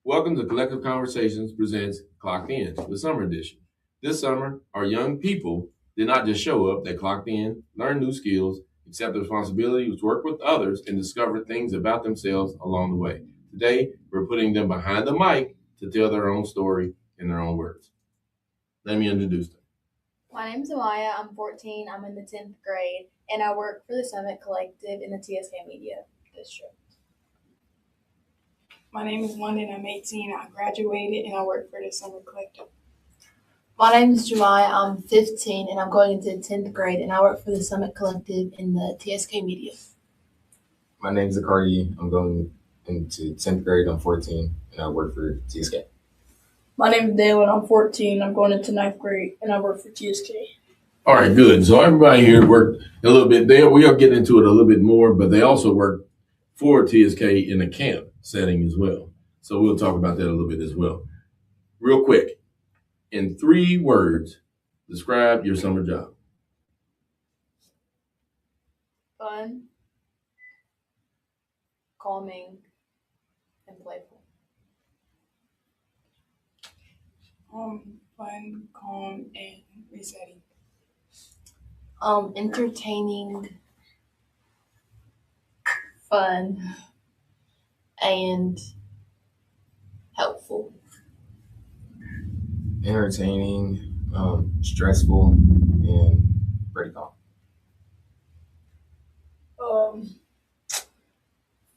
Welcome to Collective Konversations presents Clocked In, the summer edition. This summer, our young people did not just show up, they clocked in, learned new skills, accepted responsibility to work with others, and discovered things about themselves along the way. Today, we're putting them behind the mic to tell their own story in their own words. Let me introduce them. My name's Amaya. I'm 14. I'm in the 10th grade, and I work for the Summit Collective in the TSK Media District. My name is London. I'm 18. I graduated and I work for the Summer Collective. My name is Jemiah. I'm 15 and I'm going into 10th grade and I work for the Summit Collective in the TSK Media. My name is Zakardi. I'm going into 10th grade. I'm 14 and I work for TSK. My name is Dalen. I'm 14. I'm going into 9th grade and I work for TSK. All right, good. So everybody here worked a little bit there. We'll get into it a little bit more, but they also work for TSK in a camp setting as well. So we'll talk about that a little bit as well. Real quick, in 3 words, describe your summer job. Fun, calming, and playful. Fun, calm, and resetting. Entertaining, fun, and helpful. Entertaining, stressful, and pretty calm.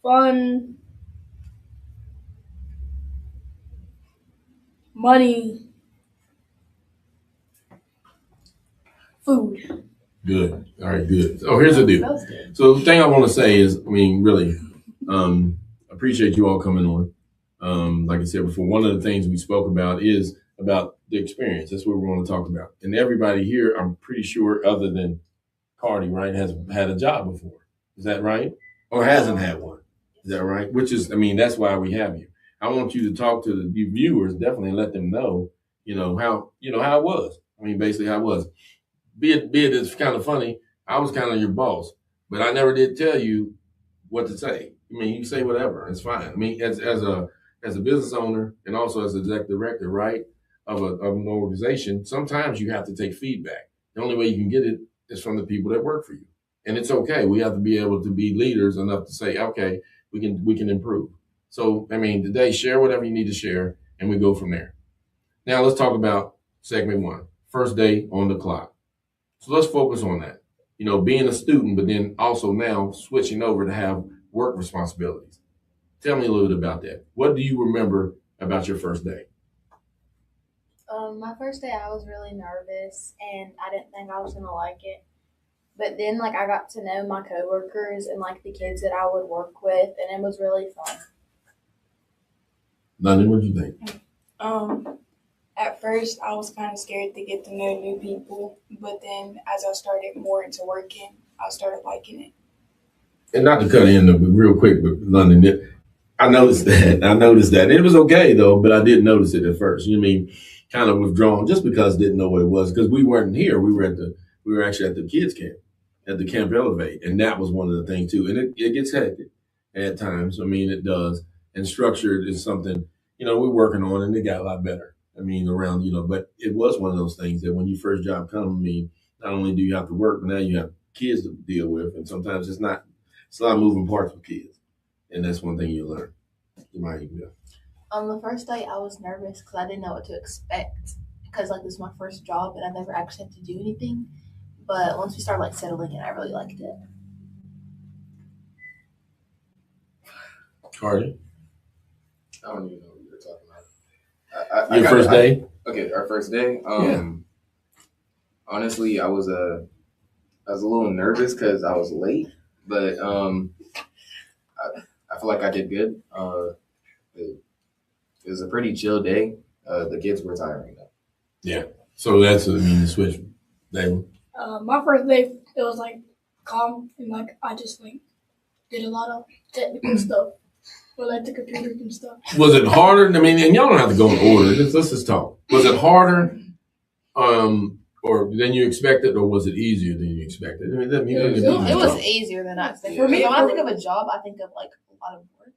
Fun, money, food. Good. All right, good. So here's the deal. So the thing I want to say is, really, appreciate you all coming on. Like I said before, one of the things we spoke about is about the experience. That's what we want to talk about. And everybody here, I'm pretty sure, other than Cardi, right, has had a job before. Is that right? Or hasn't had one. Is that right? Which is, that's why we have you. I want you to talk to the viewers, definitely let them know, how it was. Basically how it was. Be it it's kind of funny. I was kind of your boss, but I never did tell you what to say. You say whatever. It's fine. As a business owner and also as executive director, right, of an organization, sometimes you have to take feedback. The only way you can get it is from the people that work for you. And it's okay. We have to be able to be leaders enough to say, okay, we can improve. So, today, share whatever you need to share, and we go from there. Now, let's talk about segment 1, first day on the clock. So let's focus on that. Being a student, but then also now switching over to have work responsibilities. Tell me a little bit about that. What do you remember about your first day? My first day, I was really nervous, and I didn't think I was going to like it. But then, I got to know my coworkers and, the kids that I would work with, and it was really fun. London, what do you think? At first, I was kind of scared to get to know new people, but then as I started more into working, I started liking it. And not to cut in real quick, but London, I noticed that. It was okay though, but I did notice it at first. Kind of withdrawn just because I didn't know what it was, because we weren't here. We were actually at the kids camp, at the Camp Elevate, and that was one of the things too. And it gets hectic at times. It does. And structured is something we're working on, and it got a lot better. Around, but it was one of those things that when your first job comes, not only do you have to work, but now you have kids to deal with. And sometimes it's a lot of moving parts with kids. And that's one thing you learn. The first day I was nervous because I didn't know what to expect. Because this was my first job and I never actually had to do anything. But once we started settling in, I really liked it. Cardi? I don't even know what you're talking about. Your first day? Okay, our first day. Honestly, I was a little nervous because I was late, but I feel like I did good. It was a pretty chill day. The kids were tiring though. Yeah. So that's the switch. David? My first day, it was calm and I just did a lot of technical stuff. With the computers and stuff. Was it harder? And y'all don't have to go in order. Let's just talk. Was it harder, or than you expected, or was it easier than you expected? It was easier than I expected. For me, when I think of a job, I think of a lot of work.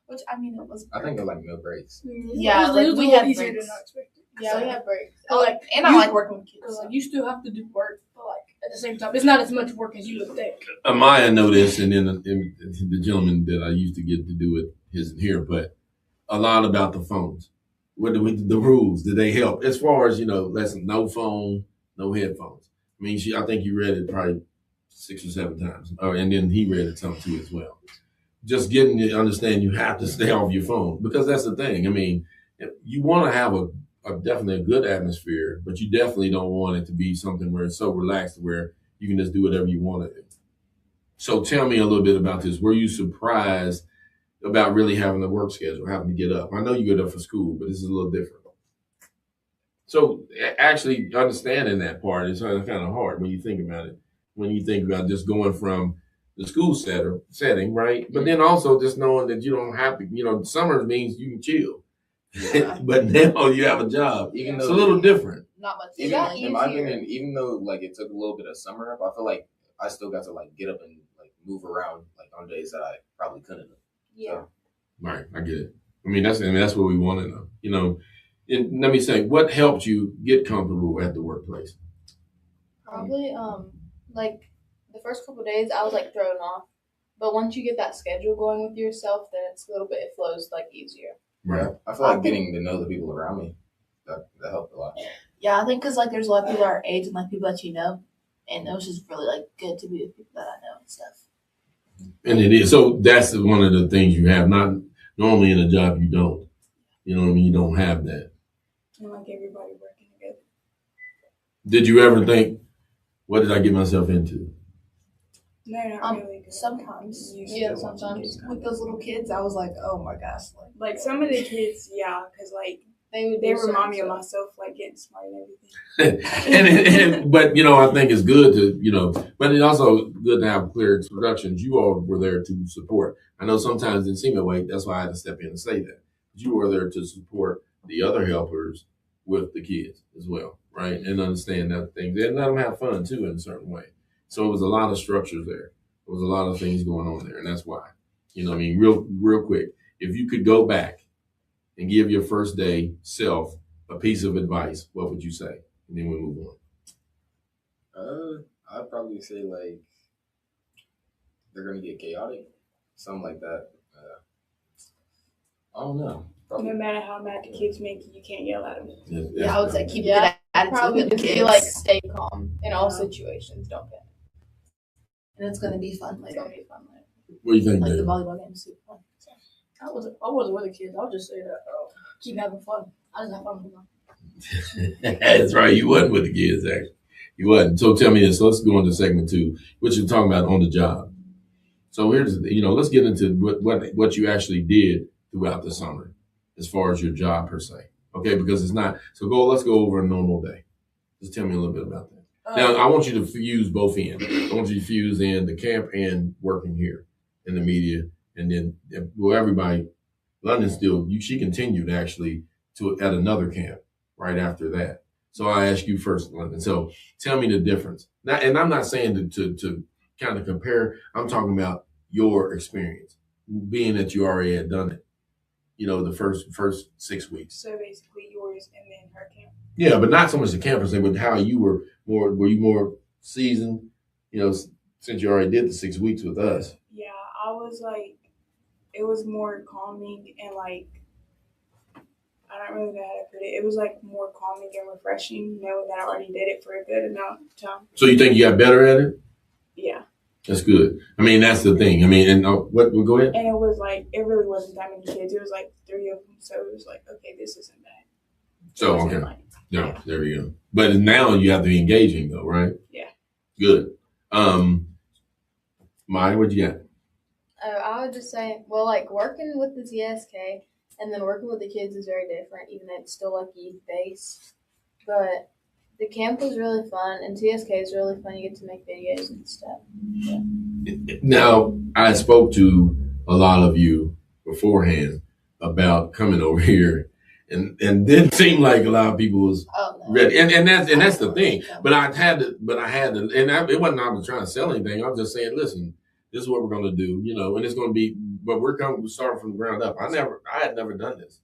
Which I mean, it was. I think they're like no breaks. Yeah, it was we a little had easier breaks. than I expected. Yeah, we have breaks. So, like, And I like working with kids. Because So. like, you still have to do work, but like at the same time, it's not as much work as you would think. Maya know this, and then the gentleman that I used to get to do it isn't here, but a lot about the phones. What do the rules? Do they help? As far as, listen, no phone, no headphones. I mean, I think you read it probably 6 or 7 times. And then he read it some too as well. Just getting to understand you have to stay off your phone, because that's the thing. I mean, you want to have a definitely a good atmosphere, but you definitely don't want it to be something where it's so relaxed where you can just do whatever you want to do. So tell me a little bit about this. Were you surprised about really having a work schedule, having to get up? I know you get up for school, but this is a little different. So actually understanding that part is kind of hard when you think about it. When you think about just going from the school setting, right? But then also just knowing that you don't have to, summer means you can chill. Yeah. But now you have a job. Even it's though a little different. Not much. In my opinion, even though like it took a little bit of summer up, I feel like I still got to like get up and like move around like on days that I probably couldn't have. Yeah. So. Right, I get it. I mean that's what we want to know. And let me say, what helped you get comfortable at the workplace? Probably like the first couple of days I was like thrown off, but once you get that schedule going with yourself, then it's a little bit, it flows like easier. Right. I feel like getting to know the people around me that helped a lot. Yeah, I think because like there's a lot of people our age and like people that you know, and it was just really like good to be with people that I know and stuff. And it is. So that's one of the things you have. Not normally in a job you don't. You know what I mean? You don't have that. And like everybody working together. Did you ever think, what did I get myself into? No, not really. Sometimes. Yeah, sometimes. With those little kids, I was like, oh my gosh. Like some of the kids, yeah, because like They remind me of myself, like getting smart and everything. But I think it's good to, but it's also good to have clear introductions. You all were there to support. I know sometimes it didn't seem that way. That's why I had to step in and say that. But you were there to support the other helpers with the kids as well, right? And understand that things and let them have fun too in a certain way. So it was a lot of structures there. There was a lot of things going on there, and that's why. Real quick, if you could go back and give your first day self a piece of advice, what would you say? And then we move on. I'd probably say like they're gonna get chaotic, something like that. I don't know. Probably. No matter how mad the kids make you, you can't yell at them. Yeah, I would say keep Yeah, that attitude probably with the just kids. be like stay calm in all situations. Don't panic. And it's gonna be fun It's later. gonna be fun later. What do you think, Like the Dave? volleyball game is super fun. So. I wasn't with the kids. I would just say that keep having fun. I just have fun with them. That's right. You wasn't with the kids, actually. You wasn't. So tell me this. Let's go into segment 2, which you're talking about on the job. So here's, let's get into what you actually did throughout the summer as far as your job per se. Okay, because it's not. So let's go over a normal day. Just tell me a little bit about that. Now, I want you to fuse both ends. I want you to fuse in the camp and working here in the media. And then, everybody, London still, she continued actually at another camp right after that. So I ask you first, London. So tell me the difference. Now, and I'm not saying to kind of compare. I'm talking about your experience, being that you already had done it, the first 6 weeks. So basically yours and then her camp. Yeah, but not so much the campus thing, but how you were more seasoned, since you already did the 6 weeks with us. Yeah, I was like, it was more calming and like, I don't really know how to put it. It was like more calming and refreshing knowing that I already did it for a good amount of time. So you think you got better at it? Yeah. That's good. I mean, that's the thing. I mean, and go ahead. And it was like, it really wasn't that many kids. It was like 3 of them. So it was like, okay, this isn't bad. So, okay. Yeah, there we go. But now you have to be engaging though, right? Yeah. Good. Maya, what you got? I would just say, well, like working with the TSK and then working with the kids is very different, even though it's still like youth based. But the camp was really fun, and TSK is really fun. You get to make videos and stuff. Yeah. Now, I spoke to a lot of you beforehand about coming over here, and didn't seem like a lot of people was ready. And that's the thing. But I had to, it wasn't I was trying to sell anything. I was just saying, listen, this is what we're going to do, and it's going to be but we're starting from the ground up. I had never done this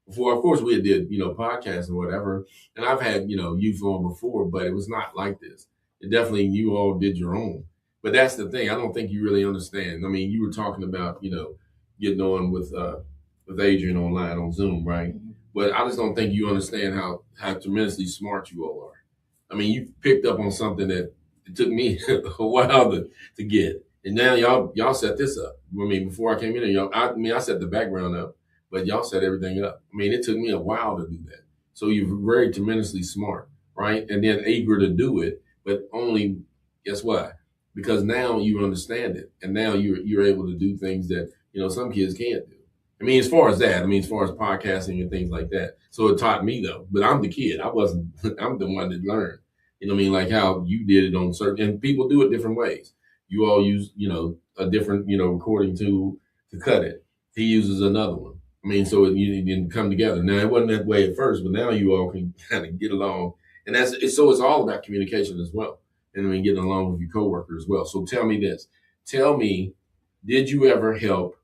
before. Of course, we did, podcasts and whatever, and I've had, youth on before, but it was not like this. It definitely, you all did your own. But that's the thing. I don't think you really understand. I mean, you were talking about, getting on with Adrian online on Zoom, right? Mm-hmm. But I just don't think you understand how tremendously smart you all are. I mean, you picked up on something that it took me a while to get. And now y'all set this up. I mean, before I came in here, I set the background up, but y'all set everything up. I mean, it took me a while to do that. So you're very tremendously smart, right? And then eager to do it, but only, guess what? Because now you understand it. And now you're able to do things that, some kids can't do. I mean, as far as podcasting and things like that. So it taught me though, but I'm the kid. I'm the one that learned, like how you did it on certain, and people do it different ways. You all use, a different, recording tool to cut it. He uses another one. I mean, so you didn't come together. Now, it wasn't that way at first, but now you all can kind of get along. And it's all about communication as well. And I mean, getting along with your coworker as well. So tell me this. Tell me, did you ever help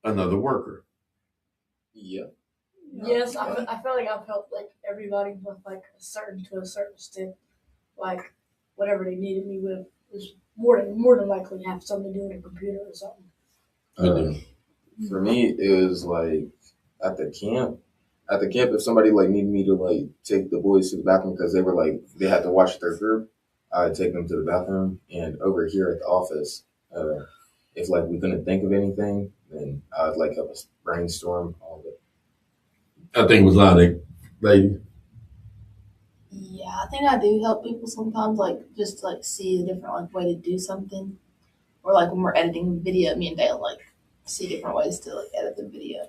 another worker? Yeah. Yes, I feel like I've helped like everybody with like a certain extent, like whatever they needed me with is more than likely have something to do with a computer or something. For me, it was like at the camp, if somebody like needed me to like take the boys to the bathroom because they had to watch their group, I'd take them to the bathroom. And over here at the office, if like we couldn't think of anything, then I'd like help us brainstorm all of it. I think it was a lot of lady. Yeah, I think I do help people sometimes, like just to, like see a different like way to do something, or like when we're editing video, me and Dale like see different ways to like edit the video.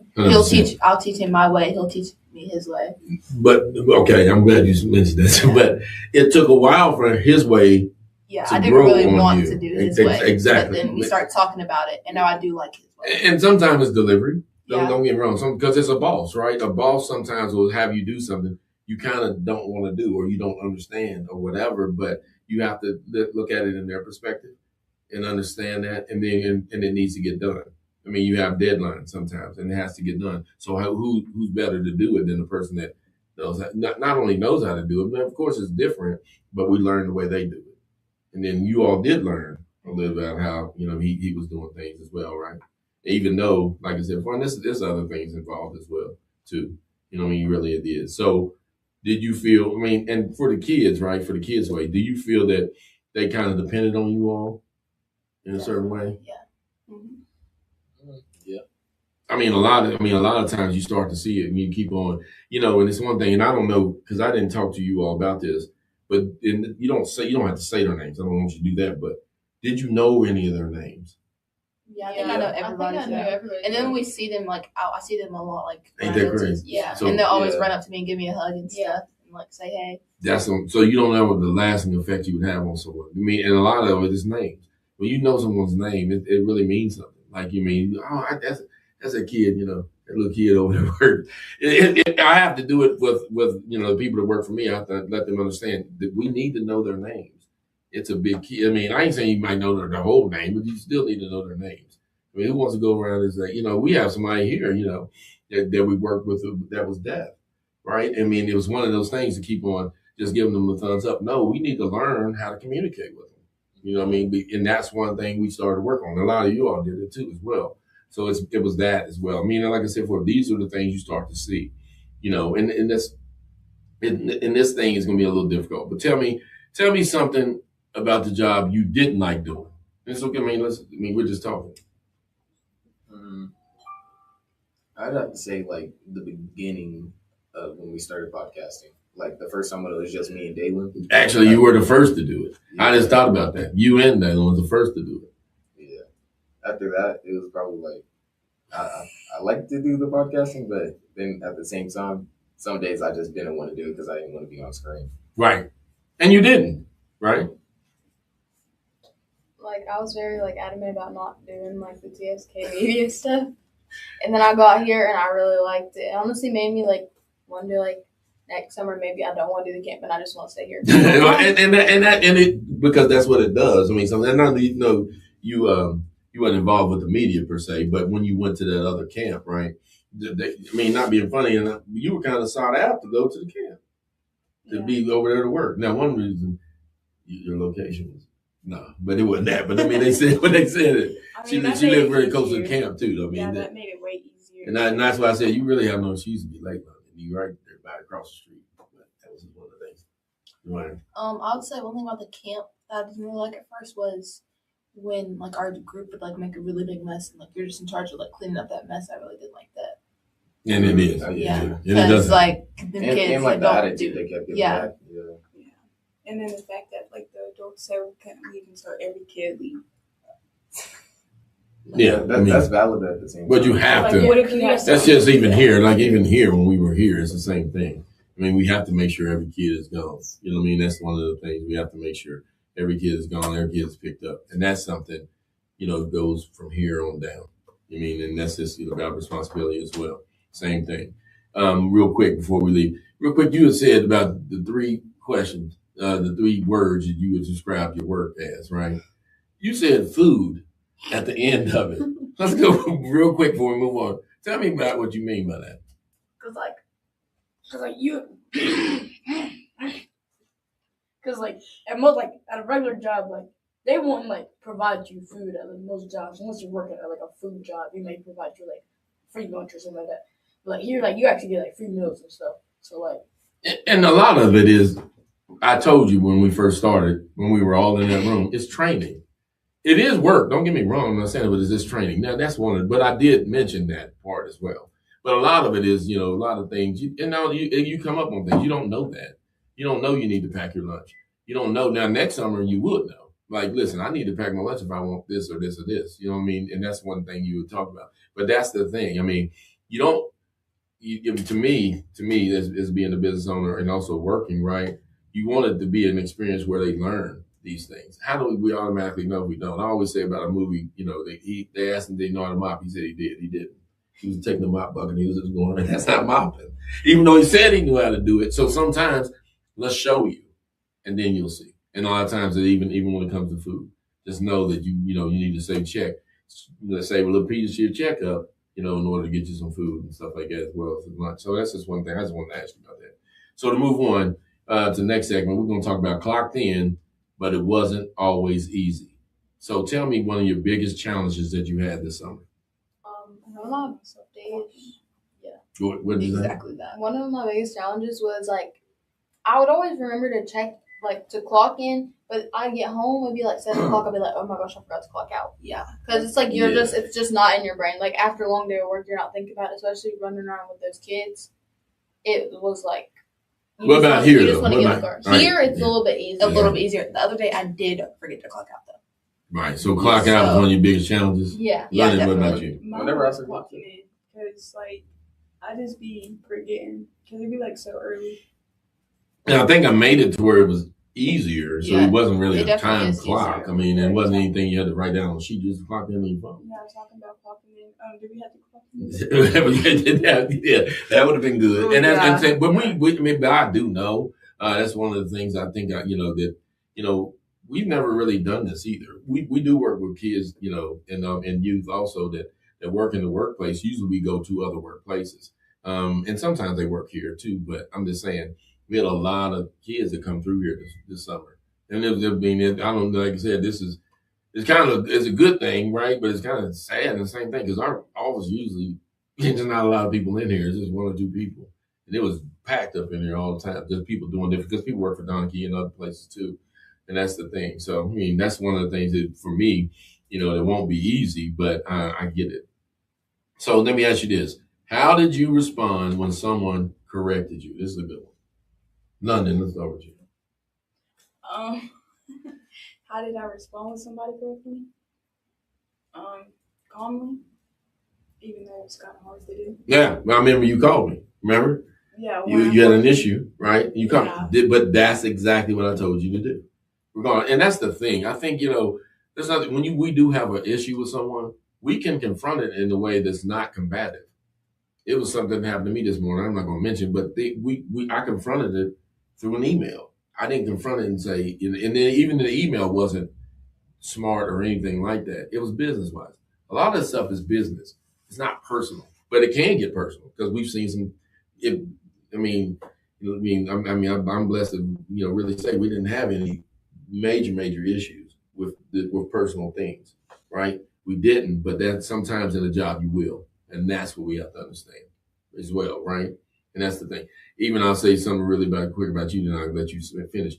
I'll teach him my way. He'll teach me his way. But okay, I'm glad you mentioned this. Yeah. But it took a while for his way. Yeah, I didn't really want to do his way. Exactly. But then we started talking about it, and now I do like his way. And sometimes it's delivery. Don't get me wrong. Because it's a boss, right? A boss sometimes will have you do something you kind of don't want to do, or you don't understand, or whatever. But you have to look at it in their perspective and understand that, and then and it needs to get done. I mean, you have deadlines sometimes, and it has to get done. So who's better to do it than the person that knows not only knows how to do it, but of course it's different, but we learn the way they do it. And then you all did learn a little bit about how, he was doing things as well, right? Even though, like I said, there's other things involved as well, too. You really did. So did you feel, and for the kids, right, for the kids' way, do you feel that they kind of depended on you all in a certain way? Yeah. Mm-hmm. Yeah. A lot of times you start to see it and you keep on, and it's one thing, and I don't know, because I didn't talk to you all about this, but you don't have to say their names. I don't want you to do that, but did you know any of their names? Yeah, I think I know everybody's name. And then we see them I see them a lot Ain't that crazy? Yeah. So, and they'll always run up to me and give me a hug and stuff and like say hey. So you don't know what the lasting effect you would have on someone. And a lot of it is names. When you know someone's name, it really means something. Like that's a kid, that little kid over there. I have to do it with the people that work for me. I have to let them understand that we need to know their names. It's a big key. I ain't saying you might know their whole name, but you still need to know their names. Who wants to go around and say, we have somebody here, that we worked with that was deaf, right? It was one of those things to keep on just giving them the thumbs up. No, we need to learn how to communicate with them. And that's one thing we started to work on. A lot of you all did it too as well. So it was that as well. Like I said, these are the things you start to see, and this thing is going to be a little difficult. But tell me something about the job you didn't like doing. It's okay. We're just talking. I'd have to say like the beginning of when we started podcasting. Like the first time when it was just me and Dalen. Actually, you were the first to do it. Yeah. I just thought about that. You and Dalen was the first to do it. Yeah. After that, it was probably like I like to do the podcasting, but then at the same time, some days I just didn't want to do it because I didn't want to be on screen. Right. And you didn't, right? Like I was very adamant about not doing the TSK media stuff. And then I got here and I really liked it. It honestly made me wonder next summer maybe I don't want to do the camp and I just want to stay here. and it because that's what it does. So then you you wasn't involved with the media per se, but when you went to that other camp, right? Not being funny, and you were kind of sought out to go to the camp, to be over there to work. Now, one reason your location was but it wasn't that. But I mean, they said when they said it, she lived very close to the camp too. That made it way easier. And that's why I said you really have no excuse to be late. You right there, right across the street. But that was one of the things. Right. I would say one thing about the camp that I didn't really like at first was when like our group would like make a really big mess and like you're just in charge of like cleaning up that mess. I really didn't like that. And it is. Yeah. Because like the kids and like the don't attitude do. they kept giving Yeah. back. Yeah. And then the fact that like the adults said we couldn't leave until every kid leave. Yeah, that's valid at the same time. But you have to. What if you have That's just even here. Like even here when we were here, it's the same thing. I mean, we have to make sure every kid is gone. You know what I mean? That's one of the things we have to make sure every kid is gone, every kid is picked up, and that's something goes from here on down. I mean, and that's just about responsibility as well. Same thing. Real quick before we leave, you had said about the 3 questions, the 3 words that you would describe your work as, right? You said food at the end of it. Let's go real quick before we move on. Tell me about what you mean by that. Cause you, cause like at most like at a regular job like they won't like provide you food at most jobs unless you're working at like a food job. You may provide you like free lunch or something like that. But like here, like you actually get like free meals and stuff. So like, and a lot of it is, I told you when we first started, when we were all in that room, it's training. It is work. Don't get me wrong. I'm not saying it, but it's just training. Now that's one of it. But I did mention that part as well. But a lot of it is, a lot of things. You come up on things. You don't know that. You don't know you need to pack your lunch. You don't know. Now next summer you would know. Like, listen, I need to pack my lunch if I want this or this or this. You know what I mean? And that's one thing you would talk about. But that's the thing. I mean, you don't. To me, as being a business owner and also working, right? You want it to be an experience where they learn these things. How do we automatically know if we don't? I always say about a movie, they asked him, did he know how to mop? He said he did. He didn't. He was taking the mop bucket and he was just going, that's not mopping. Even though he said he knew how to do it. So sometimes let's show you and then you'll see. And a lot of times, even when it comes to food, just know that you need to say check. Let's say a little piece of your checkup, in order to get you some food and stuff like that as well as lunch. So that's just one thing. I just wanted to ask you about that. So to move on to the next segment, we're going to talk about clocked in, but it wasn't always easy. So tell me one of your biggest challenges that you had this summer. One of my days. What did you say? Exactly that. One of my biggest challenges was like I would always remember to check to clock in, but I'd get home, it'd be like 7 o'clock, I'd be like, oh my gosh, I forgot to clock out. Yeah. Because it's like it's just not in your brain. Like after a long day of work, you're not thinking about it, especially running around with those kids. It was like. What about here, You just though? want to get the car. Right. Here, it's a little bit easier. A little bit easier. The other day, I did forget to clock out though. Right. So clock out was one of your biggest challenges? Yeah. London, what about you? Whenever I say clocking in, because like I just be forgetting, because it'd be like so early. And I think I made it to where it was easier, so Yeah, it wasn't really it a definitely time is clock. easier. I mean, it wasn't anything you had to write down on a sheet. You just clocked in on your phone. Yeah, I was talking about clocking in. Did we have to clock in? Yeah, that would have been good. And that's Yeah. saying, but maybe I do know. That's one of the things I think we've never really done this either. We do work with kids, and youth also that work in the workplace. Usually we go to other workplaces, and sometimes they work here too. But I'm just saying, we had a lot of kids that come through here this summer, and I don't know. Like I said, it's a good thing, right? But it's kind of sad and the same thing because our office usually there's not a lot of people in here. It's just 1 or 2 people, and it was packed up in here all the time. Just people doing different because people work for Donkey and other places too, and that's the thing. So I mean, that's one of the things that for me, it won't be easy, but I get it. So let me ask you this: how did you respond when someone corrected you? This is a good one. London, let's start with you. How did I respond when somebody corrected me? Calmly, even though it's kind of hard to do. Yeah, I remember you called me. Remember? Yeah. You had an issue, right? You called, Yeah. but that's exactly what I told you to do. Regardless, and that's the thing. I think there's nothing when we do have an issue with someone, we can confront it in a way that's not combative. It was something that happened to me this morning. I'm not going to mention, but I confronted it through an email. I didn't confront it and say, and then even the email wasn't smart or anything like that. It was business wise. A lot of this stuff is business. It's not personal, but it can get personal because we've seen some. I'm blessed to really say we didn't have any major issues with personal things, right? We didn't, but then sometimes in a job you will, and that's what we have to understand as well, right? And that's the thing. Even I'll say something really quick about you, then I'll let you finish.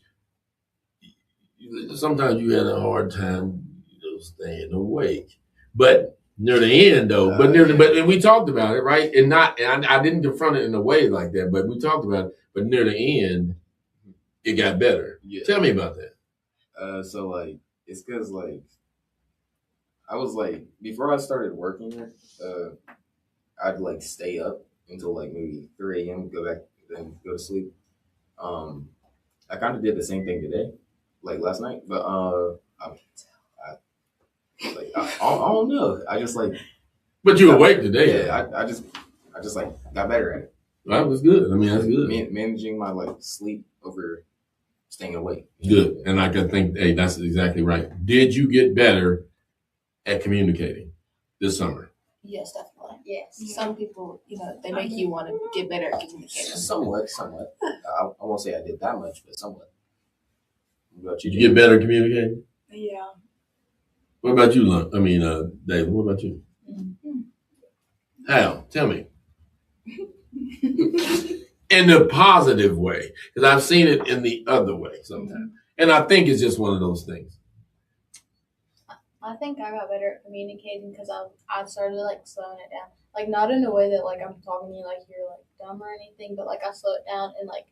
Sometimes you had a hard time, staying awake, but near the end though. And we talked about it, right? And I didn't confront it in a way like that, but we talked about it. But near the end, it got better. Yeah. Tell me about that. So like, it's because like, I was like, before I started working here, I'd like stay up until like maybe 3 a.m. go back, then go to sleep. I kind of did the same thing today, like last night, but I don't know. I just like. But you awake today. Yeah, I just like got better at it. That was good. I mean, that's good. Managing my like sleep over staying awake. Good, and I think, hey, that's exactly right. Did you get better at communicating this summer? Yes, definitely. Yes. Some people, they make you want to get better at communicating. Somewhat. I won't say I did that much, but somewhat. What about you? Did you get better at communicating? Yeah. What about you, David? What about you? Mm-hmm. How? Tell me. In the positive way, because I've seen it in the other way sometimes, and I think it's just one of those things. I think I got better at communicating because I started like slowing it down, like not in a way that like I'm talking to you like you're like dumb or anything, but like I slow it down and like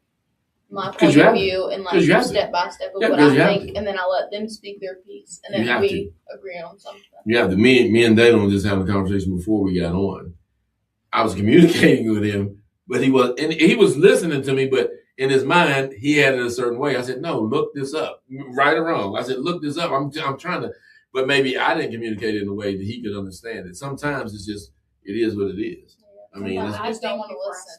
my point of view and like step by step of what I think, and then I let them speak their piece, and then we agree on something. Yeah, me and Dayton were just having a conversation before we got on. I was communicating with him, but he was listening to me, but in his mind he had it a certain way. I said, "No, look this up, right or wrong." I said, "Look this up." I'm trying to, but maybe I didn't communicate it in a way that he could understand it. Sometimes it's just it is what it is. I mean, I just don't want to listen.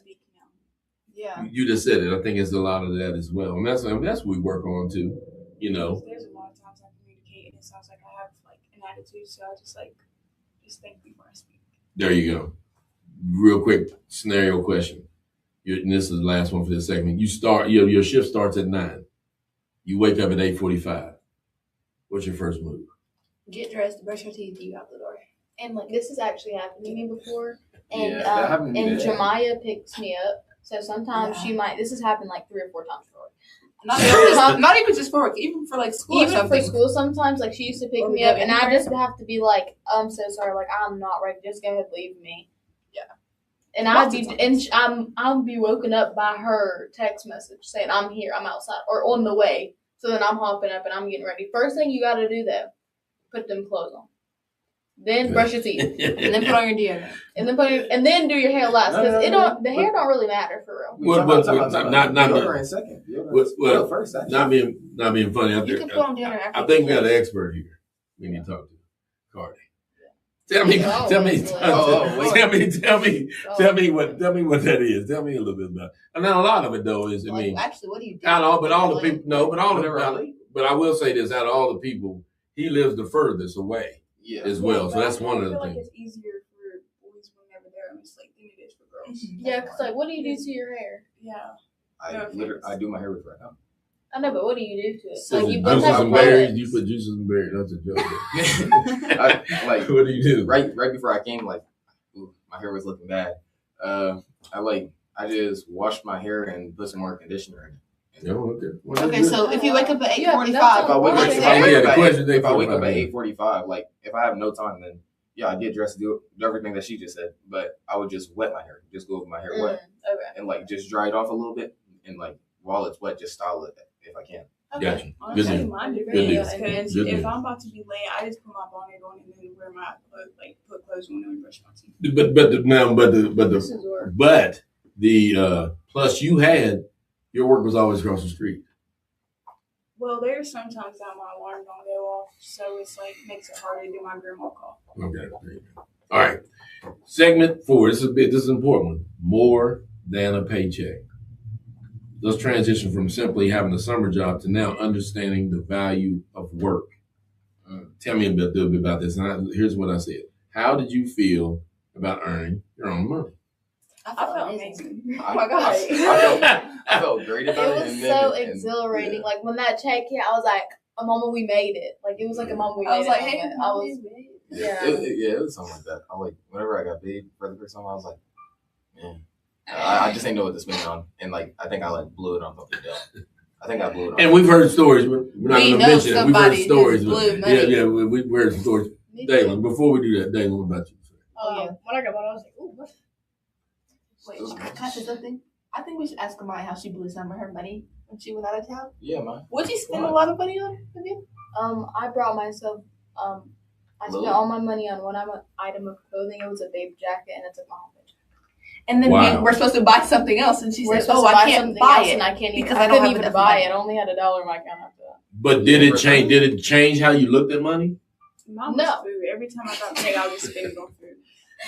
Yeah. You just said it. I think it's a lot of that as well, and that's what we work on too. There's a lot of times I communicate and it sounds like I have like an attitude, so I just think before I speak. There you go. Real quick scenario question. And this is the last one for this segment. You start your shift starts at 9. You wake up at 8:45. What's your first move? Get dressed, brush your teeth, you out the door. And like this has actually happened to me before, and and Jemiah picks me up. So sometimes she might. This has happened like 3 or 4 times before. Not even just for work, even for like school. Even for school, sometimes like she used to pick me up, and I just have to be like, "I'm so sorry, like I'm not ready. Just go ahead, leave me." Yeah. And I'll be woken up by her text message saying, "I'm here, I'm outside, or on the way." So then I'm hopping up and I'm getting ready. First thing you got to do though, put them clothes on. Then brush your teeth, and then put on your deodorant, and then do your hair last because the hair don't really matter for real. Not first. Not being funny. You can put on deodorant after. I think we got an expert here. We need to talk to Cardi. Tell me what that is. Tell me a little bit about it. And then a lot of it though is actually, what do you do? But I will say this: out of all the people, he lives the furthest away. Yeah, as well. So that's one of the things. Like it's easier for boys whenever they're on this than it is for girls. Yeah, because like, what do you do to your hair? Yeah. I do my hair with right now. I know, but what do you do to it? So like you put berries. You put juices and berries. That's a joke. What do you do? Right before I came, my hair was looking bad. I just washed my hair and put some more conditioner in it. Okay, so if you wake up at 8:45, if I wake up at 8:45, if I have no time, then I get dressed, do everything that she just said. But I would just wet my hair, just go with my hair wet, and just dry it off a little bit, and while it's wet, just style it if I can. Okay. Gotcha. Honestly, mine do because if I'm about to be late, I just put my bonnet on and then wear my put clothes on and brush my teeth. But the plus you had. Your work was always across the street. Well, there's sometimes that my alarm don't go off, so it's makes it harder to do my grandma call. Okay, there you go. All right. Segment 4. This is an important one. More than a paycheck. Let's transition from simply having a summer job to now understanding the value of work. Tell me a little bit about this. And here's what I said. How did you feel about earning your own money? I felt amazing. Oh my gosh. I felt great about it. It was so exhilarating. Like when that check hit, I was like, "Mama, we made it!" Like it was like a mama, we made it. I was like, moment. "Hey, I was, Yeah, it was something like that. I like whenever I got paid for the first time, I was like, man, I just didn't know what to spend it on, and like I think I like blew it on something dumb. I think I blew it on. And we've heard stories. We're not going to mention it. We've heard somebody stories. who's blew money. Yeah, we've heard stories. Dalen, before we do that, Dalen, what about you? Yeah. When I got mine, I was like, "Ooh, what?" Wait, can I say something? I think we should ask Amaya how she blew some of her money when she went out of town. Yeah, man. What'd you spend a lot of money on? I brought myself. I spent all my money on one item of clothing. It was a babe jacket, and it's a mom jacket. And then Wow. we're supposed to buy something else, and she We're said, supposed "Oh, to I buy can't something buy else, it and I can't because I I don't couldn't have even enough buy money." it. I only had $1 in my account after that. But did it change? Did it change how you looked at money? Mine was No. food. Every time I got paid, I would just spend it on food.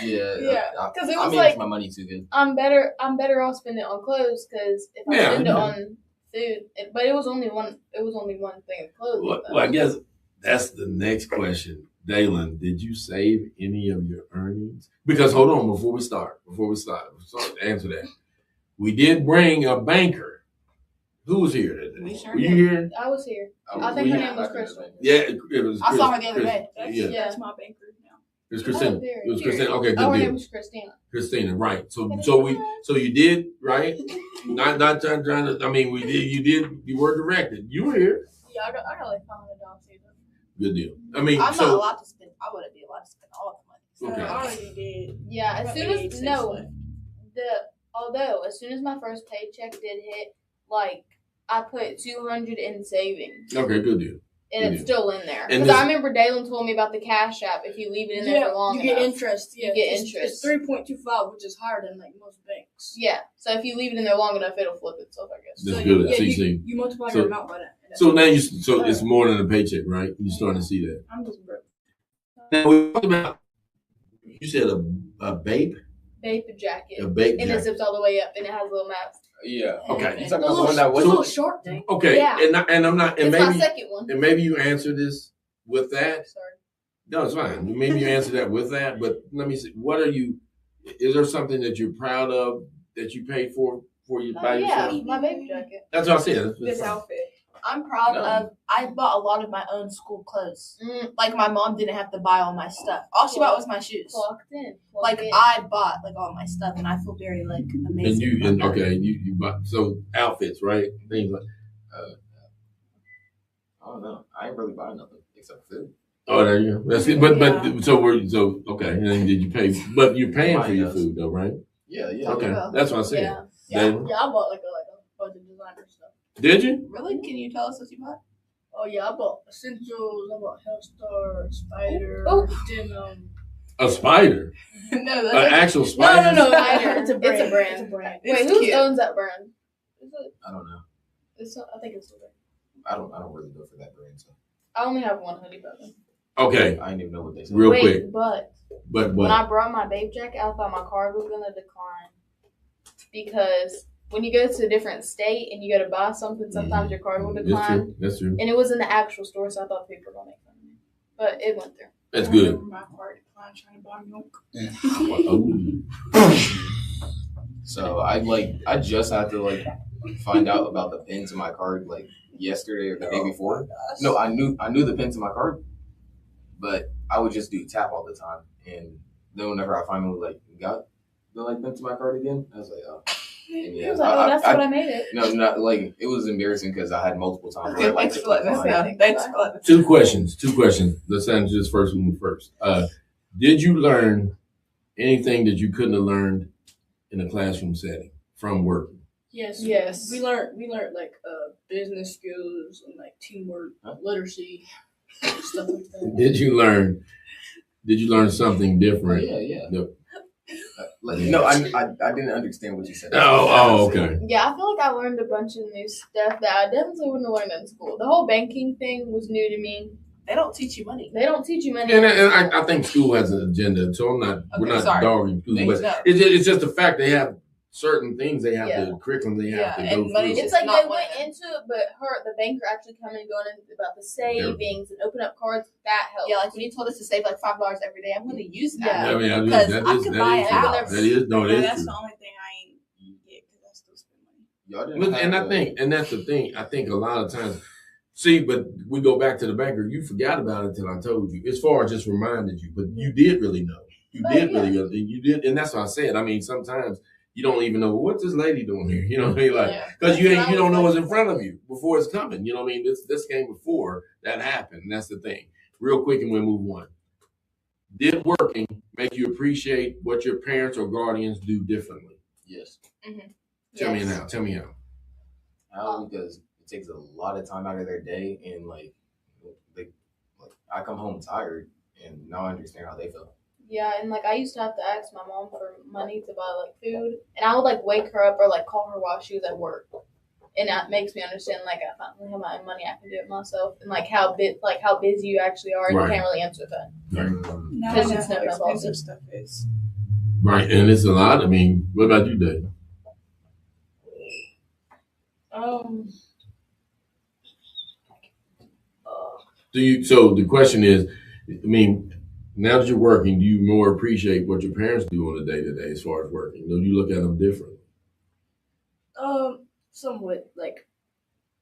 Yeah, 'cause it I was managed like- my money too good. I'm better off spending it on clothes because if I Yeah, spend it yeah. on food, but it was only one. It was only one thing of clothes. Well, I guess that's the next question. Dalen, did you save any of your earnings? Because hold on, before we start, answer that. We did bring a banker. Who was here today? We sure Were you did. here? I was here. was I think her weak. name was I Crystal. couldn't Yeah, it was. I saw her Chris- the other day. That's, Yeah. that's my banker now. It was Christina. Oh, there. It was Christina. Okay, good Oh, her deal. name was Christina. Christina, right? So you did right. Not trying to. I mean, you were directed. You were here. Yeah, I got like $500 either. Good deal. I mean, I'm not so allowed to spend. I wouldn't be allowed to spend all the money. Okay. I already did. Yeah, as About soon 88 as cents left. as soon as my first paycheck did hit, like I put 200 in savings, okay, good deal. and it's still in there. And Because this- I remember Dalen told me about the Cash App. If you leave it in there for long you enough, get interest. Yeah, You get it's interest. 3.25, which is higher than like most banks. yeah. So if you leave it in there long enough, it'll flip itself, I guess. That's So good. yeah, See. you multiply So- your amount by that. So now it's more than a paycheck, right? You're starting to see that. I'm just broke. Now we talked about. You said a babe, Babe jacket, a babe and it jacket. zips all the way up, and it has little maps. Yeah. Okay. You talking The about the little, one that the was little short thing. Okay, Yeah. and I'm not, and It's my maybe second one. you answer this with that. Sorry. No, it's fine. Maybe you answer that with that, but let me see. What are you? Is there something that you're proud of that you paid for you by Yeah, yourself? my baby jacket. That's what I said. That's This fine. outfit. I'm proud No. of. I bought a lot of my own school clothes. Mm, Like my mom didn't have to buy all my stuff. All she bought was my shoes. clocked in. Like I bought like all my stuff, and I feel very like amazing. And about that. you bought so outfits, right? Things like I don't know. I ain't really buying nothing except food. oh, there you go. That's it. But so okay. And then did you pay? But you're paying for Mine your does. food though, right? Yeah, yeah. Okay, Yeah. that's what I said. Yeah. Then- Yeah, I bought like a bunch of designer stuff. Did you? Really? Can you tell us what you bought? Oh yeah, I bought essentials. I bought Hellstar, Spider, Oh. Denim. A spider, No, an that's actual No, spider. no, no. Spider. It's a brand. It's a brand. It's a brand. Wait, It's who cute. owns that brand? Is it? I don't know. I think it's still there. I don't really go for that brand. So I only have one hoodie button. Okay, I didn't even know what they said. Real Wait, quick. but but when I brought my babe jacket, I thought my card was gonna decline because when you go to a different state and you go to buy something, sometimes your card will that's decline. true. That's true. And it was in the actual store, so I thought people were gonna make fun of me, but it went through. That's I good. remember my card decline trying to buy milk. Oh. So I just had to find out about the pin to my card yesterday or the day before. No, I knew the pin to my card, but I would just do tap all the time. And then whenever I finally got the pin to my card again, I was like, oh. And He was like, "Oh, that's what I made it." No, not it was embarrassing because I had multiple times. Okay, where I thanks for letting us know. Thanks for letting us Two questions. Let's answer this first one first. Did you learn anything that you couldn't have learned in a classroom setting from working? Yes. Yes. We learned business skills and teamwork, literacy, stuff like that. Did you learn something different? Yeah. No. No, I didn't understand what you said. Oh, okay. Yeah, I feel like I learned a bunch of new stuff that I definitely wouldn't have learned in school. The whole banking thing was new to me. They don't teach you money. They don't teach you money. And I think school has an agenda, so we're not sorry. dogging school, Thanks. but it's just the fact they have certain things they have Yeah. to curriculum they have Yeah, to and go through. money's It's just like not they one went of them. into it, but the banker actually coming and going in about the savings and open up cards. That helps. Yeah, like when you told us to save like $5 every day, I'm going to use that. Yeah. I mean, Because that I is could that buy is a true. house. That is no, it is That's true. the only thing I ain't get because I still spend money. Y'all didn't And have that's the thing. I think a lot of times, see, but we go back to the banker. You forgot about it till I told you. As far as just reminded you, but you did really know. You did really know. You did, and that's what I said. I mean, sometimes you don't even know what's this lady doing here. You know what I mean? Like, because you don't know what's in front of you before it's coming. You know what I mean? This came before that happened. And that's the thing. Real quick, and we'll move on. Did working make you appreciate what your parents or guardians do differently? Yes. Tell me now. Tell me how. How? Because it takes a lot of time out of their day, and like I come home tired, and now I understand how they feel. Yeah, and like I used to have to ask my mom for money to buy like food, and I would like wake her up or like call her while she was at work, and that makes me understand like I finally have my own money, I can do it myself, and like how busy you actually are, and Right. you can't really answer the phone. Now Because I know it's how never expensive involved. stuff is. Right, and it's a lot. I mean, what about you, Dave? So the question is, I mean, now that you're working, do you more appreciate what your parents do on a day to day as far as working? Do you look at them differently? Somewhat. Like,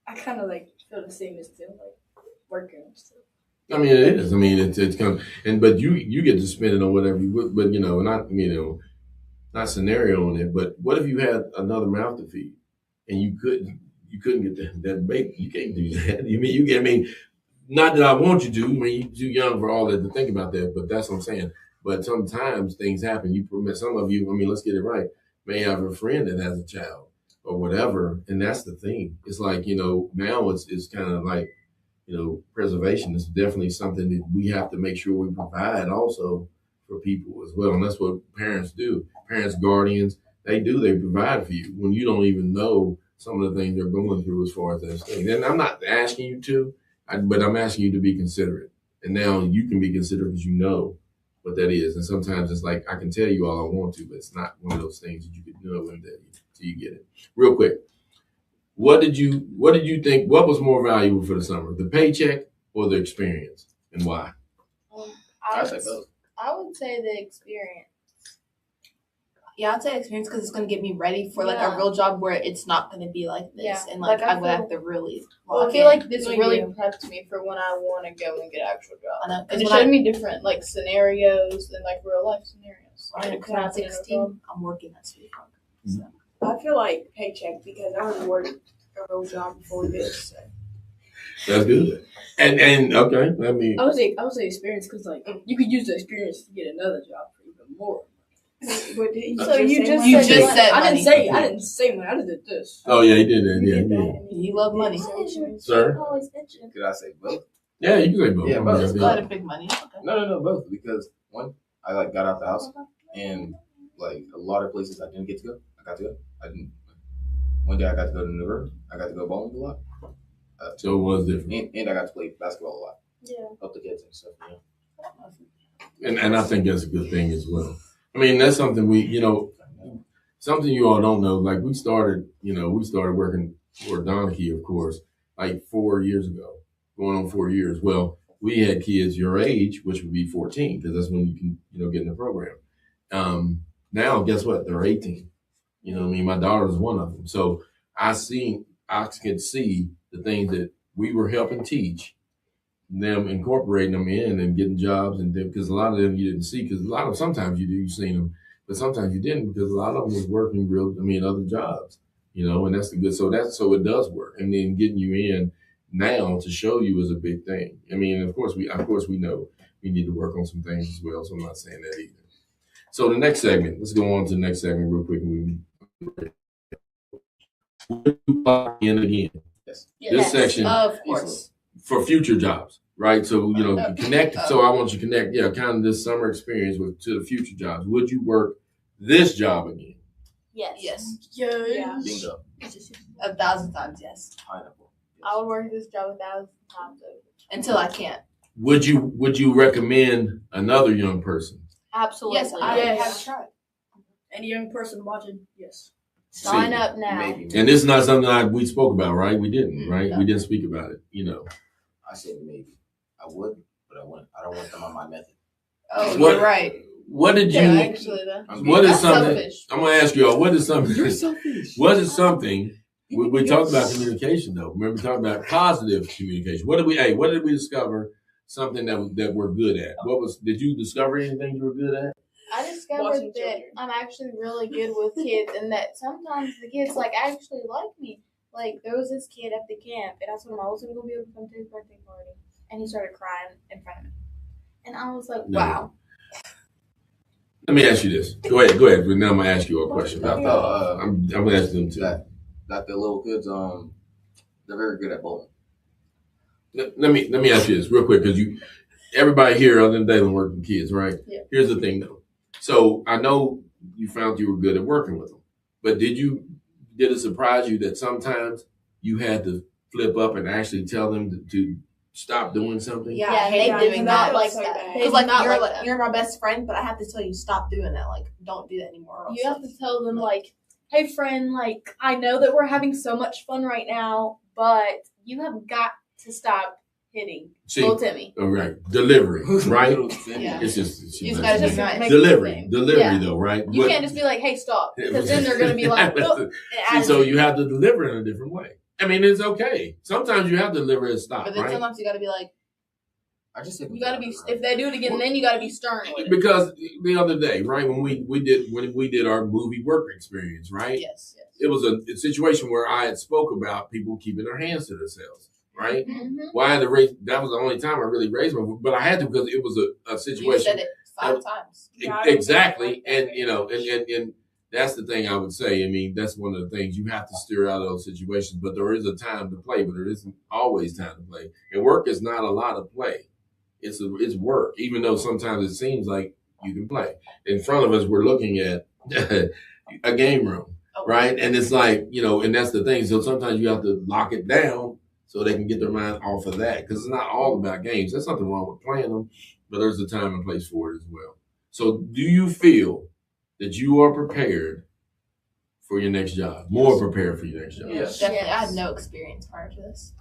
I kind of like feel the same as them, like working and stuff. I mean, it is. I mean, it's kind of, but you get to spend it on whatever you would. But not scenario on it. But what if you had another mouth to feed and you couldn't get that bait? You can't do that. I mean, not that I want you to. I mean, you're too young for all that to think about that. But that's what I'm saying. But sometimes things happen. Some of you. I mean, let's get it right. May have a friend that has a child or whatever, and that's the thing. It's like now it's kind of like preservation is definitely something that we have to make sure we provide also for people as well. And that's what parents do. Parents, guardians, they provide for you when you don't even know some of the things they're going through as far as those things. And I'm not asking you to, but I'm asking you to be considerate. And now you can be considerate because you know what that is. And sometimes it's like, I can tell you all I want to, but it's not one of those things that you can know until you get it. Real quick. What did you think? What was more valuable for the summer, the paycheck or the experience, and why? I say both. I would say the experience. Yeah, I'd say experience because it's going to get me ready for like a Yeah. real job where it's not going to be like this, Yeah. and like Like, I I would have feel- to really. Well, I lock feel in. like this Oh, really yeah. prepped me for when I want to go and get an actual job. I know, And 'cause it when showed me different like scenarios and like real life scenarios. Right, That because could I'm happen in a 16, job. I'm working this week. I feel like paycheck because I already worked a real job before this. So. That's good. And okay, I mean, I would say experience because like you could use the experience to get another job for even more. But didn't So you say just money? You said just money. said I money. didn't say money. I just did this. oh yeah, he did that. You Yeah, did yeah. that and You love money. Sir? Could I say both? Yeah, you can say both. Yeah, both. Just got a big money. Okay. No, both. Because one, I got out the house, and like a lot of places I didn't get to go, I got to go. I didn't. One day I got to go to New York. I got to go bowling a lot. So it was different. And I got to play basketball a lot. Yeah. Help the kids and stuff. And I think that's a good thing as well. I mean, that's something something you all don't know. Like we started working for Donahue, of course, like 4 years ago, going on 4 years. Well, we had kids your age, which would be 14, because that's when you can, get in the program. Now, guess what? They're 18. You know what I mean? My daughter is one of them. So I could see the things that we were helping teach, them incorporating them in and getting jobs, and because a lot of them you didn't see, because sometimes you've seen them, but sometimes you didn't, because a lot of them was working other jobs, and that's the good. So it does work, and then getting you in now to show you is a big thing. I mean, of course we know we need to work on some things as well. So I'm not saying that either. So the next segment, let's go on to the next segment real quick, and we in again. Yes. This section Of course. for future jobs, right? So, connect. So I want you to connect, kind of this summer experience to the future jobs. Would you work this job again? Yes. Yes. Yeah. Bingo. 1,000 times yes. Pineapple. I would work this job 1,000 times over. Until I can't. Would you recommend another young person? Absolutely. Yes, I Yes. have tried. Any young person watching, yes. Sign See, up now. Maybe. And this is not something we spoke about, right? We didn't, right? No. We didn't speak about it, I said maybe. I would, but I wouldn't. I don't want them on my method. Oh, What- you're right. What did you? Yeah, actually, though. What is That's something? selfish. I'm gonna ask you all. What is something? selfish. What is something? We talked about communication, though. Remember, we talked about positive communication. What did we discover? Something that we're good at. Did you discover anything you were good at? I discovered Watching that children. I'm actually really good with kids, and that sometimes the kids actually like me. Like there was this kid at the camp, and I told him I wasn't gonna be able to come to his birthday party, and he started crying in front of me, and I was like, No. wow. Let me ask you this. Go ahead. But now I'm gonna ask you a question. I felt I'm gonna ask them too. that the little kids they're very good at bowling. Let me ask you this real quick because everybody here other than Dalen work with kids, right? Yeah. Here's the thing though. So I know you found you were good at working with them, but did it surprise you that sometimes you had to flip up and actually tell them to stop doing something? Yeah, Yeah, I hate they doing do that. not like so that. bad. They Because do not you're like that. you're my best friend, but I have to tell you stop doing that. Like, don't do that anymore. or else You have to tell them hey friend, I know that we're having so much fun right now, but you have got to stop hitting See, little Timmy. all right, delivery, right? Yeah. It's just You just gotta Just be nice. make delivery Yeah. though, right? You can't just be like, hey, stop, because then they're gonna be like, oh, See, so you have to deliver in a different way. I mean, it's okay. Sometimes you have to deliver and stop, But then right? sometimes you gotta be like, I just said you gotta be. If they do it again, then you gotta be stern with it. Because the other day, right, when we did our movie work experience, right? yes. It was a situation where I had spoke about people keeping their hands to themselves, right? Mhm. Well, I had to raise. That was the only time I really raised my voice, but I had to because it was a You situation. said it 5 times. Yeah, I don't Exactly, think I like and that. and that's the thing I would say. I mean, that's one of the things you have to steer out of those situations. But there is a time to play, but there isn't always time to play. And work is not a lot of play. It's work, even though sometimes it seems like you can play. In front of us, we're looking at a game room, Oh, right? And it's and that's the thing. So sometimes you have to lock it down so they can get their mind off of that because it's not all about games. There's nothing wrong with playing them, but there's a time and place for it as well. So do you feel that you are prepared for your next job? More prepared for your next job? Yes. Definitely. I Yes. had no experience prior to this.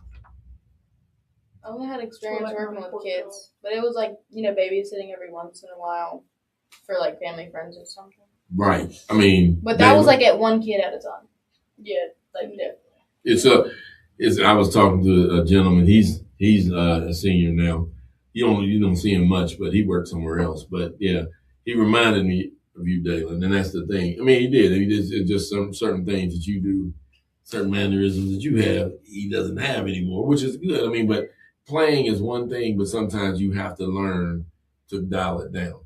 I only had experience So, working like, with kids, but it was babysitting every once in a while for family friends or something. Right. I mean, But that was at one kid at a time. Yeah, It's I was talking to a gentleman. He's a senior now. You don't see him much, but he works somewhere else. But yeah, he reminded me of you, Dalen, and that's the thing. I mean, he did. It's just some certain things that you do, certain mannerisms that you have, he doesn't have anymore, which is good. I mean, but playing is one thing, but sometimes you have to learn to dial it down.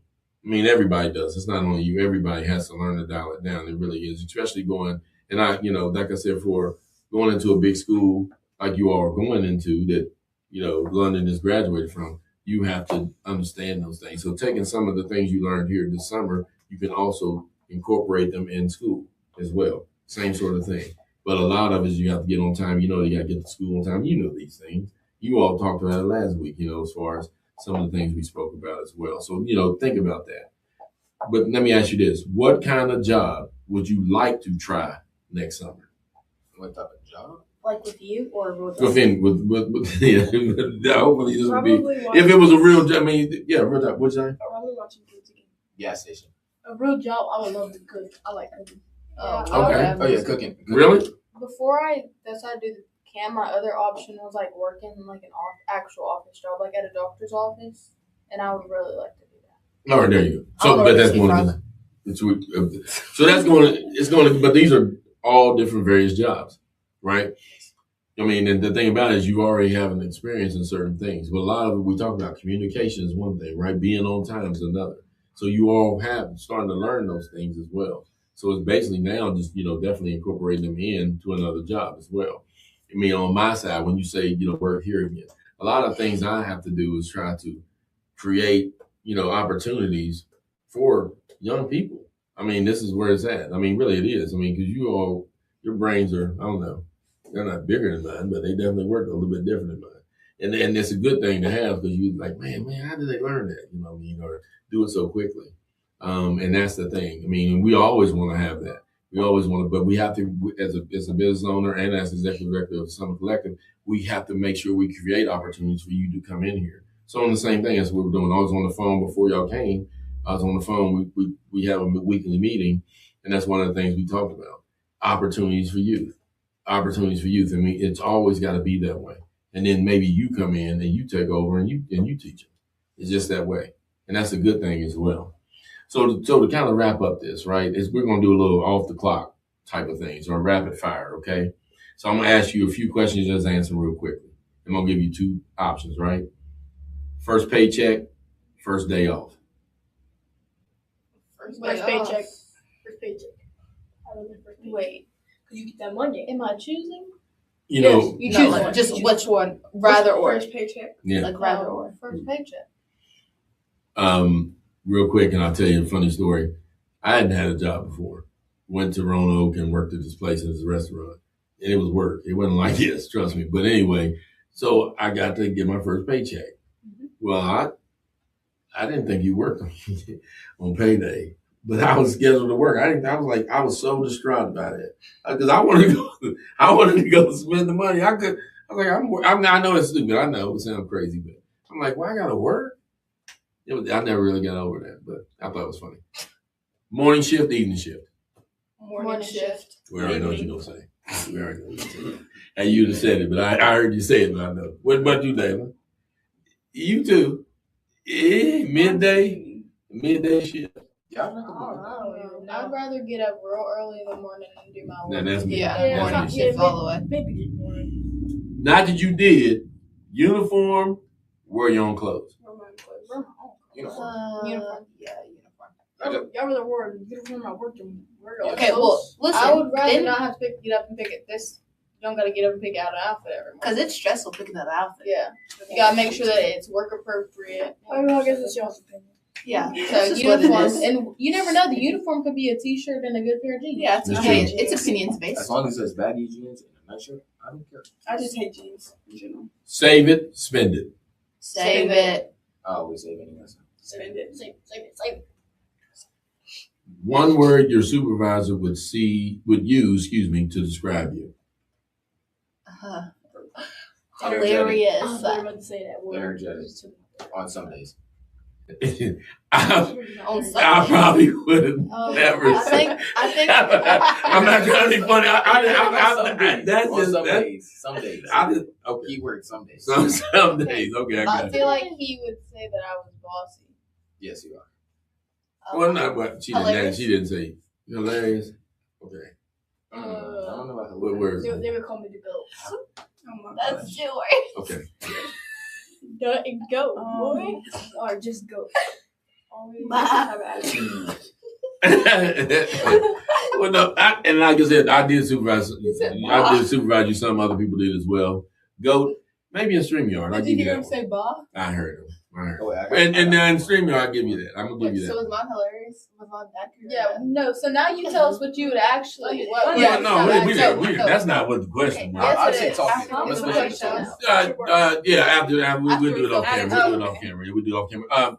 I mean, everybody does. It's not only you. Everybody has to learn to dial it down. It really is, especially going. And like I said, for going into a big school like you all are going into that, London is graduated from, you have to understand those things. So taking some of the things you learned here this summer, you can also incorporate them in school as well. Same sort of thing. But a lot of it is you have to get on time. You got to get to school on time. You know these things. You all talked about it last week, as far as some of the things we spoke about as well. So, think about that. But let me ask you this. What kind of job would you like to try next summer? What type of job? Like with you or with Yeah, hopefully this would be. Probably If it was a real job, real job. What's that? Probably watching kids again. Gas station. A real job, I would love to cook. I like cooking. Okay. Oh yeah, cooking. Really? Before I decided to do the camp, my other option was working in an actual office job, at a doctor's office, and I would really like to do that. All right, there you go. I don't So, know but where that's this one of the. So that's going to. But these are all different various jobs, right? I mean, and the thing about it is you already have an experience in certain things. But a lot of it, we talk about communication is one thing, right? Being on time is another. So you all have starting to learn those things as well. So it's basically now just, definitely incorporating them into another job as well. I mean, on my side, when you say, work here again, a lot of things I have to do is try to create, opportunities for young people. I mean, this is where it's at. I mean, really it is. I mean, because your brains are, I don't know, they're not bigger than mine, but they definitely work a little bit different than mine. And it's a good thing to have because you like, man, how did they learn that? Or do it so quickly. And that's the thing. I mean, we always want to have that. We always want to, but we have to, as a business owner and as executive director of Summit Collective, we have to make sure we create opportunities for you to come in here. So on the same thing as we were doing, I was on the phone before y'all came. I was on the phone. We have a weekly meeting, and that's one of the things we talked about: opportunities for youth, opportunities for youth. I mean, it's always got to be that way. And then maybe you come in and you take over and you teach them. It's just that way, and that's a good thing as well. So to kind of wrap up this, right, is we're going to do a little off the clock type of things or rapid fire, okay? So I'm going to ask you a few questions, just answer real quickly. I'm going to give you two options, right? First paycheck, first day off. First Wait, paycheck. First paycheck. I love the first paycheck. Wait, Because you get that money. am I choosing? You Yes, know, you No, choose like, one. just You which one? Rather or. First paycheck. yeah. Like rather or. First paycheck. Real quick, and I'll tell you a funny story. I hadn't had a job before. Went to Roanoke and worked at this place as a restaurant. And it was work. It wasn't like this, trust me. But anyway, so I got to get my first paycheck. Well, I didn't think you worked on payday, but I was scheduled to work. I was so distraught about it because I wanted to go. I wanted to go spend the money. I was like, I know it's stupid. I know it sounds crazy, but I'm like, well, I gotta work. I never really got over that, but I thought it was funny. Morning shift, evening shift. Morning shift. We already know what you're gonna say. We already know what you're gonna say. And you just said it, but I heard you say it, but I know. What about you, David? You too. Midday shift. Yeah, I'd rather get up real early in the morning and do my work. Now that's me. Yeah, That's morning me. shift all the way. Maybe get morning. Not that you did. Uniform, wear your own clothes. Uniform. Uniform. Yeah, uniform. Y'all rather wear a uniform at work than wear your Okay, well, clothes? listen. I would rather then- not have to get up and pick it. This you don't gotta get up and pick out an outfit every morning. Because it's stressful picking that outfit. Yeah, you gotta make sure that it's work appropriate. I mean, I guess it's y'all's opinion. Yeah. So That's just what it uniform, is. and you never know. The uniform could be a t-shirt and a good pair of jeans. Yeah, it's That's opinion. true. It's opinions As based. long as it's baggy jeans and a nice shirt, I don't care. I just hate jeans in general. Save it, spend it. Save it. I always save anyway. So. Spend it. Same. Same. One word your supervisor would use, to describe you. Hilarious. I was about to say that word. Energetic. On some days. I On I Sunday. probably would have never I said. think I'm not trying to be funny. That's On just some that. days. Some days. I just okay. Keyword some days. Some days. Okay, I I got it. feel like he would say that I was bossy. Yes, you are. Well, not what she didn't. Hilarious. She didn't say hilarious. Okay. I don't know about What word? They would call me the goat. Oh my That's gosh. your Okay. The goat, Um, or just goat. Always Bye. have attitude. Well, no, and like I said, I did supervise. I did supervise you. Some other people did as well. Goat, maybe in StreamYard. I'll give you that one. "Bah"? I heard him. Oh, wait, And in StreamYard, I'll give you that. I'm gonna give you So that. was mine hilarious? Was mine accurate? Yeah, no. So now you tell us what you would actually. What, Yeah, what- no, that's not what the question Okay, was. yes, I'd it say is. talking. After Let's the make question. it Yeah, after we'll do it off After we camera. We'll do it finish. off camera. We'll do it off camera.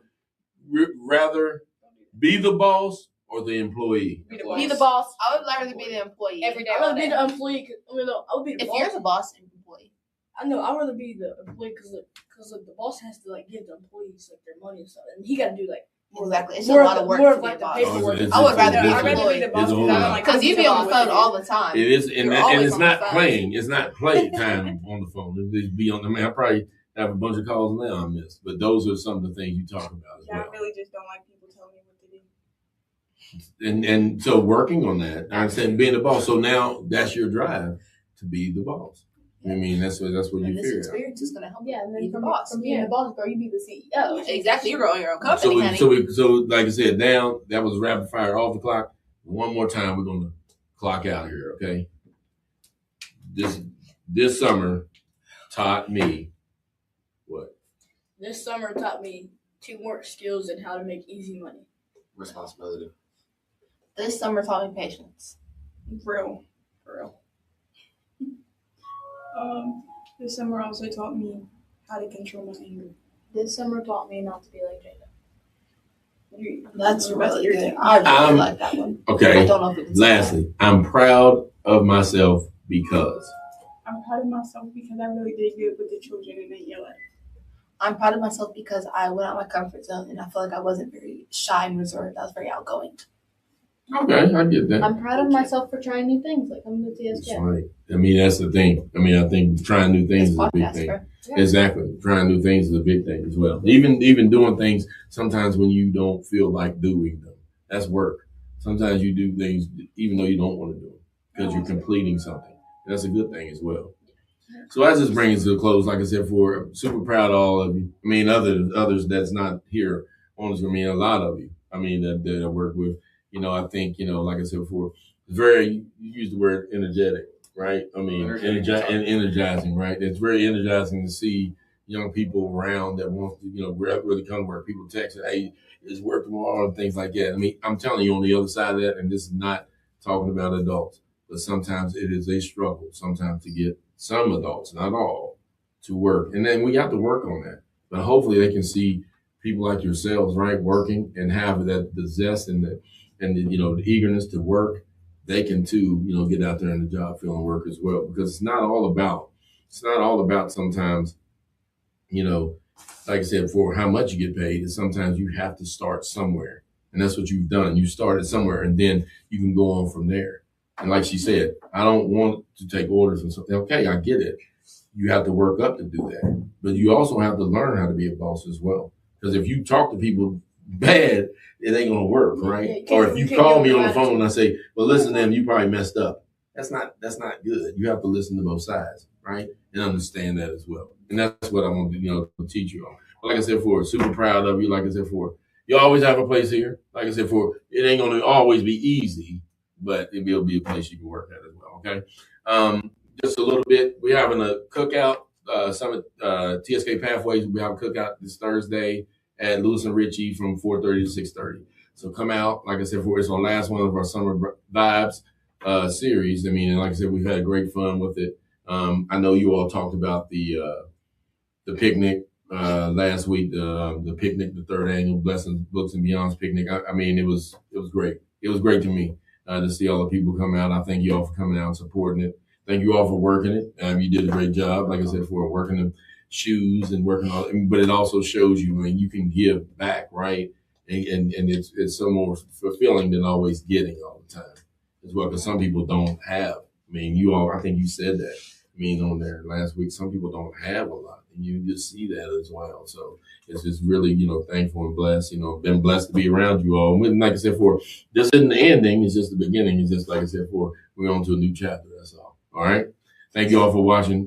Rather be the boss or the employee? Be the boss I would rather be the employee. every day. I'd all rather be day. the employee. I would be the If boss. you're the boss and employee. I know. I'd rather be the employee because the boss has to give the employees their money and stuff, and he got to do Exactly. It's more a of lot the- of work more to of be a like the boss. paperwork. It's- I would rather be I'd rather employed. be the boss It's a whole because I don't lot. like Because you be on the phone all the time. It is, and You're it's always not on the phone. playing. It's not play time on the phone. It just be on. I mean, I probably have a bunch of calls now I missed, but those are some of the things you talk about as Yeah, well. I really just don't like people telling me what to do. And so working on that, I understand being the boss. So now that's your drive to be the boss. I mean, that's what And you this figure out. experience is going to help Yeah, and you be then the from, boss. from being the boss, girl, you be the CEO. Exactly. You grow your own So company, honey. so like I said, now that was rapid fire off the clock. One more time, we're gonna clock out here, okay? This summer taught me what? This summer taught me teamwork skills and how to make easy money. Responsibility. This summer taught me patience. For real. This summer also taught me how to control my anger. This summer taught me not to be like Jada. That's really good. I really like that one. I Okay. don't know if it's Lastly, I'm proud of myself because. I'm proud of myself because I really did good with the children in the ELA. I'm proud of myself because I went out my comfort zone and I feel like I wasn't very shy and reserved. I was very outgoing. Okay, I get that. I'm proud of myself for trying new things, like coming to That's TSK. right. I mean, that's the thing. I mean, I think trying new things This is a big podcast, thing. bro. Yeah. Exactly. Trying new things is a big thing as well. Even doing things sometimes when you don't feel like doing them. That's work. Sometimes you do things even though you don't want to do them because you're completing something. That's a good thing as well. So I just bring it to a close. Like I said, I'm super proud of all of you. I mean, others that's not here. Honestly, I mean, a lot of you. I mean, that I work with. I think, like I said before, you use the word energetic, right? I mean, energizing, right? It's very energizing to see young people around that want to, really come to work. People text, hey, it's work tomorrow and things like that. I mean, I'm telling you on the other side of that, and this is not talking about adults, but sometimes it is a struggle sometimes to get some adults, not all, to work. And then we have to work on that. But hopefully they can see people like yourselves, right, working and have the zest and the eagerness to work. They can too, get out there in the job field and work as well. Because it's not all about sometimes, like I said before, how much you get paid. Is sometimes you have to start somewhere. And that's what you've done. You started somewhere and then you can go on from there. And like she said, I don't want to take orders and something. Okay, I get it. You have to work up to do that. But you also have to learn how to be a boss as well. Because if you talk to people bad, it ain't going to work, right? Yeah, or if you call me on the phone and I say, well, listen to them, you probably messed up. That's not good. You have to listen to both sides, right? And understand that as well. And that's what I want to, teach you on. But like I said before, super proud of you. Like I said before, you always have a place here. Like I said before, it ain't going to always be easy, but it will be a place you can work at as well, okay? Just a little bit. We're having a cookout, Summit TSK Pathways. We have a cookout this Thursday at Lewis and Ritchie from 4:30 to 6:30. So come out. Like I said before, it's our last one of our Summer Vibes series. I mean, and like I said, we've had great fun with it. I know you all talked about the picnic last week, the picnic, the third annual Blessings Books and Beyonds picnic. I mean, it was great. It was great to me to see all the people come out. I thank you all for coming out and supporting it. Thank you all for working it. You did a great job, like I said, for working the shoes and working all. But it also shows you when you can give back, right? And it's so more fulfilling than always getting all the time as well. Because some people don't have. I mean, I think you said that. I mean, on there last week, some people don't have a lot, and you just see that as well. So it's just really, thankful and blessed. Been blessed to be around you all. And like I said, this isn't the ending; it's just the beginning. It's just like I said, we're on to a new chapter. That's all. All right. Thank you all for watching.